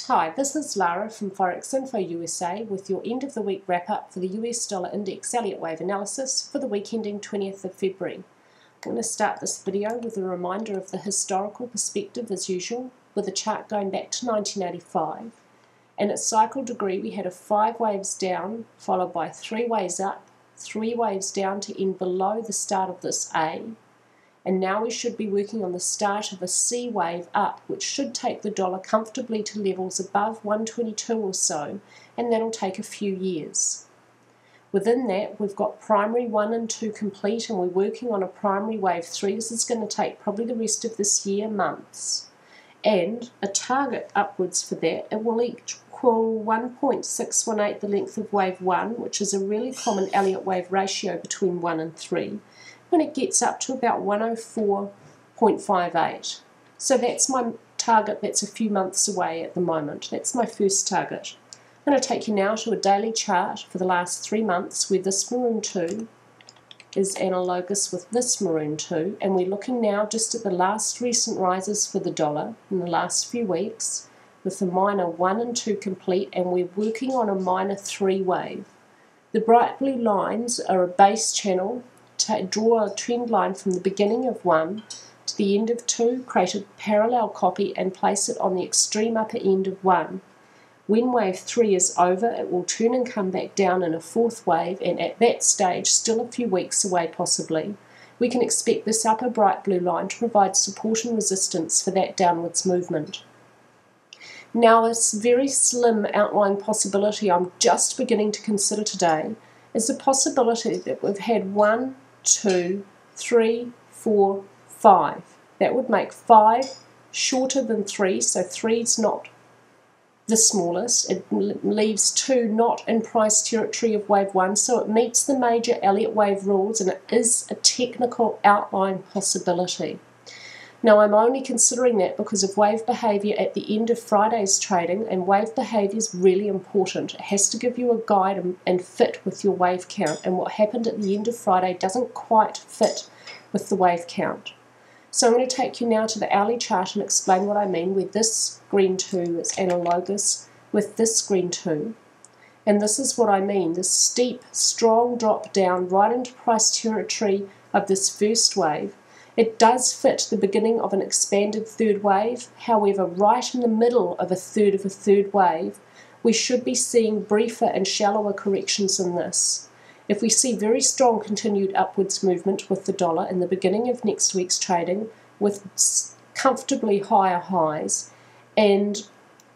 Hi, this is Lara from Forex Info USA with your end of the week wrap up for the US Dollar Index Elliott Wave Analysis for the week ending 20th of February. I'm going to start this video with a reminder of the historical perspective as usual, with a chart going back to 1985. And at cycle degree we had 5 waves down followed by 3 waves up, 3 waves down to end below the start of this A. And now we should be working on the start of a C wave up, which should take the dollar comfortably to levels above 122 or so, and that'll take a few years. Within that, we've got primary 1 and 2 complete, and we're working on a primary wave 3. This is going to take probably the rest of this year, months. And a target upwards for that, it will equal 1.618 the length of wave 1, which is a really common Elliott wave ratio between 1 and 3. When it gets up to about 104.58. So that's my target. That's a few months away at the moment. That's my first target. I'm going to take you now to a daily chart for the last 3 months where this maroon 2 is analogous with this maroon 2, and we're looking now just at the last recent rises for the dollar in the last few weeks with the minor 1 and 2 complete, and we're working on a minor 3 wave. The bright blue lines are a base channel. Draw a trend line from the beginning of 1 to the end of 2, create a parallel copy and place it on the extreme upper end of 1. When wave 3 is over, it will turn and come back down in a 4th wave, and at that stage, still a few weeks away possibly, we can expect this upper bright blue line to provide support and resistance for that downwards movement. Now, this very slim outlying possibility I'm just beginning to consider today is the possibility that we've had 1, 2, 3, 4, 5. That would make 5 shorter than 3, so 3 is not the smallest. It leaves 2 not in price territory of wave 1, so it meets the major Elliott wave rules, and it is a technical outline possibility. Now, I'm only considering that because of wave behaviour at the end of Friday's trading, and wave behaviour is really important. It has to give you a guide and fit with your wave count, and what happened at the end of Friday doesn't quite fit with the wave count. So I'm going to take you now to the hourly chart and explain what I mean where this green 2 is analogous with this green 2. And this is what I mean, this steep, strong drop down right into price territory of this first wave. It does fit the beginning of an expanded third wave. However, right in the middle of a third wave, we should be seeing briefer and shallower corrections in this. If we see very strong continued upwards movement with the dollar in the beginning of next week's trading with comfortably higher highs and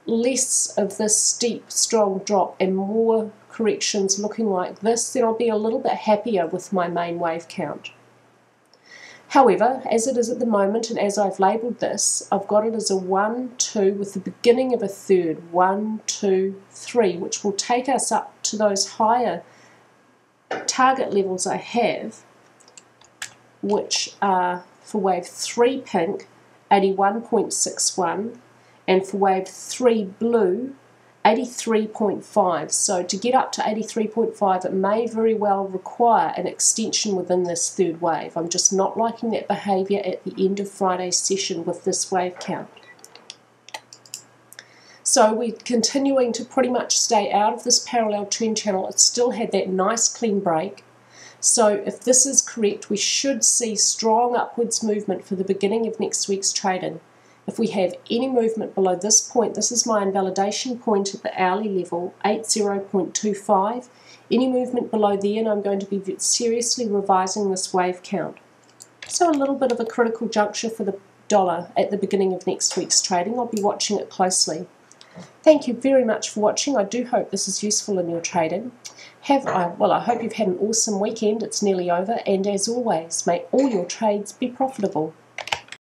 less of this steep, strong drop and more corrections looking like this, then I'll be a little bit happier with my main wave count. However, as it is at the moment, and as I've labelled this, I've got it as a 1, 2 with the beginning of a third, 1, 2, 3, which will take us up to those higher target levels I have, which are for wave 3 pink, 81.61, and for wave 3 blue, 83.5. So to get up to 83.5, it may very well require an extension within this third wave. I'm just not liking that behaviour at the end of Friday's session with this wave count. So we're continuing to pretty much stay out of this parallel trend channel. It still had that nice clean break. So if this is correct, we should see strong upwards movement for the beginning of next week's trading. If we have any movement below this point, this is my invalidation point at the hourly level, 80.25. Any movement below there, and I'm going to be seriously revising this wave count. So a little bit of a critical juncture for the dollar at the beginning of next week's trading. I'll be watching it closely. Thank you very much for watching. I do hope this is useful in your trading. I hope you've had an awesome weekend. It's nearly over, and as always, may all your trades be profitable.